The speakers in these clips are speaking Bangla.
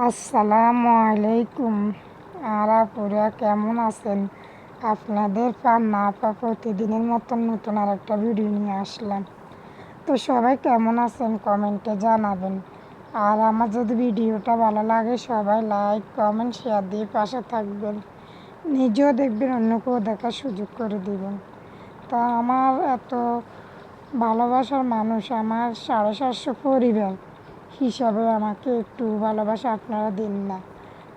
আসসালামু আলাইকুম। আর আপুরা কেমন আছেন? আপনাদের না প্রতিদিনের মতন নতুন আর একটা ভিডিও নিয়ে আসলাম। তো সবাই কেমন আছেন কমেন্টে জানাবেন। আর আমার যদি ভিডিওটা ভালো লাগে সবাই লাইক কমেন্ট শেয়ার দিয়ে পাশে থাকবেন। নিজেও দেখবেন, অন্যকেও দেখার সুযোগ করে দিবেন। তা আমার এত ভালোবাসার মানুষ, আমার 750 পরিবার হিসাবে আমাকে একটু ভালোবাসা আপনারা দিন না।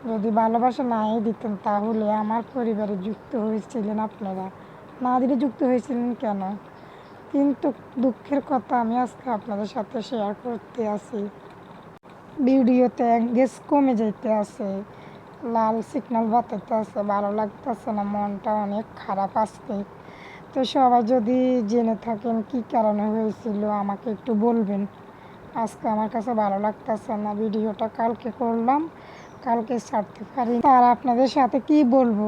যদি ভালোবাসা নাই দিতেন তাহলে আমার পরিবারে যুক্ত হয়েছিলেন আপনারা, না দিলে যুক্ত হয়েছিলেন কেন? কিন্তু দুঃখের কথা আমি আজকে আপনাদের সাথে শেয়ার করতে আসি। ভিডিওতে এঙ্গেজ কমে যেতে আছে, লাল সিগন্যাল বাতাতে আছে, ভালো লাগতেছে না, মনটা অনেক খারাপ আজকে। তো সবাই যদি জেনে থাকেন কি কারণে হয়েছিল আমাকে একটু বলবেন। আজকে আমার কাছে ভালো লাগতেছে না, ভিডিওটা কালকে করলাম, কালকে ছাড়তে পারি। আর আপনাদের সাথে কি বলবো,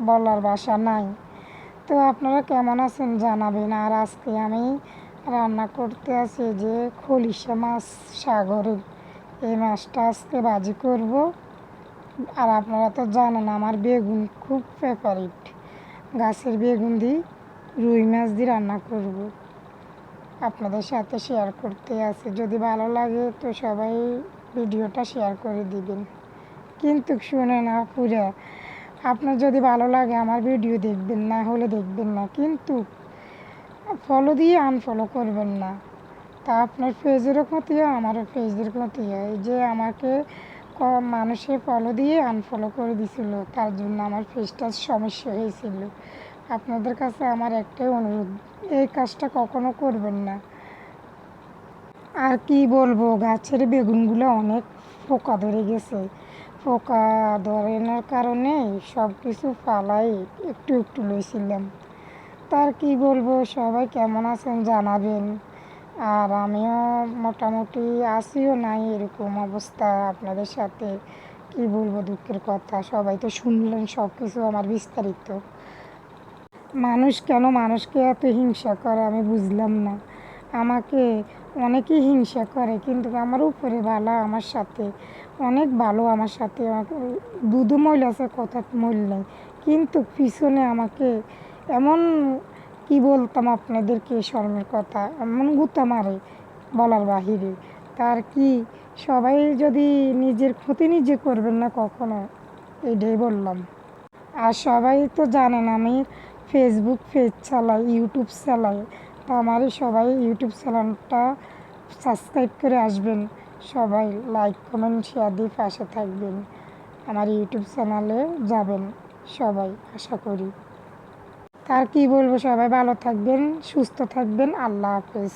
বলার ভাষা নাই। তো আপনারা কেমন আছেন জানাবেন। আর আজকে আমি রান্না করতে আছি যে খলিশা মাছ, সাগরের এই মাছটা আজকে ভাজি করব। আর আপনারা তো জানেন আমার বেগুন খুব ফেভারিট, গাছের বেগুন দিয়ে রুই মাছ দিয়ে রান্না করব, আপনাদের সাথে শেয়ার করতে আছে। যদি ভালো লাগে তো সবাই ভিডিওটা শেয়ার করে দিবেন। কিন্তু শুনে না পুরা, আপনার যদি ভালো লাগে আমার ভিডিও দেখবেন, না হলে দেখবেন না, কিন্তু ফলো দিয়ে আনফলো করবেন না। তা আপনার পেজেরও ক্ষতি হয়, আমারও পেজের ক্ষতি হয়। যে আমাকে মানুষে ফলো দিয়ে আনফলো করে দিছিল, তার জন্য আমার পেজটার সমস্যা হয়েছিল। আপনাদের কাছে আমার একটাই অনুরোধ, এই কাজটা কখনো করবেন না। আর কি বলবো, গাছের বেগুনগুলো অনেক পোকা ধরে গেছে। পোকা ধরানোর কারণে সব কিছু ফালাই একটু একটু লইছিলাম। তার কি বলবো, সবাই কেমন আছেন জানাবেন। আর আমিও মোটামুটি আসিও নাই, এরকম অবস্থা আপনাদের সাথে কি বলবো, দুঃখের কথা। সবাই তো শুনলেন সব কিছু আমার বিস্তারিত। মানুষ কেন মানুষকে এত হিংসা করে আমি বুঝলাম না। আমাকে অনেকেই হিংসা করে, কিন্তু আমার উপরে ভালো, আমার সাথে অনেক ভালো, আমার সাথে আমাকে দুধু মইল আছে, কথা মইল নেই, কিন্তু পিছনে আমাকে এমন কি বলতাম আপনাদেরকে, শর্মের কথা, এমন গুতা মারে বলার বাহিরে। তার কি, সবাই যদি নিজের ক্ষতি নিজে করবেন না কখনো, এটাই বললাম। আর সবাই তো জানেন আমি ফেসবুক পেজ চালাই, ইউটিউব চালাই। তো আমারই সবাই ইউটিউব চ্যানেলটা সাবস্ক্রাইব করে আসবেন, সবাই লাইক কমেন্ট শেয়ার দিয়ে পাশে থাকবেন, আমার ইউটিউব চ্যানেলে যাবেন সবাই, আশা করি। তার কি বলবো, সবাই ভালো থাকবেন, সুস্থ থাকবেন, আল্লাহ হাফেজ।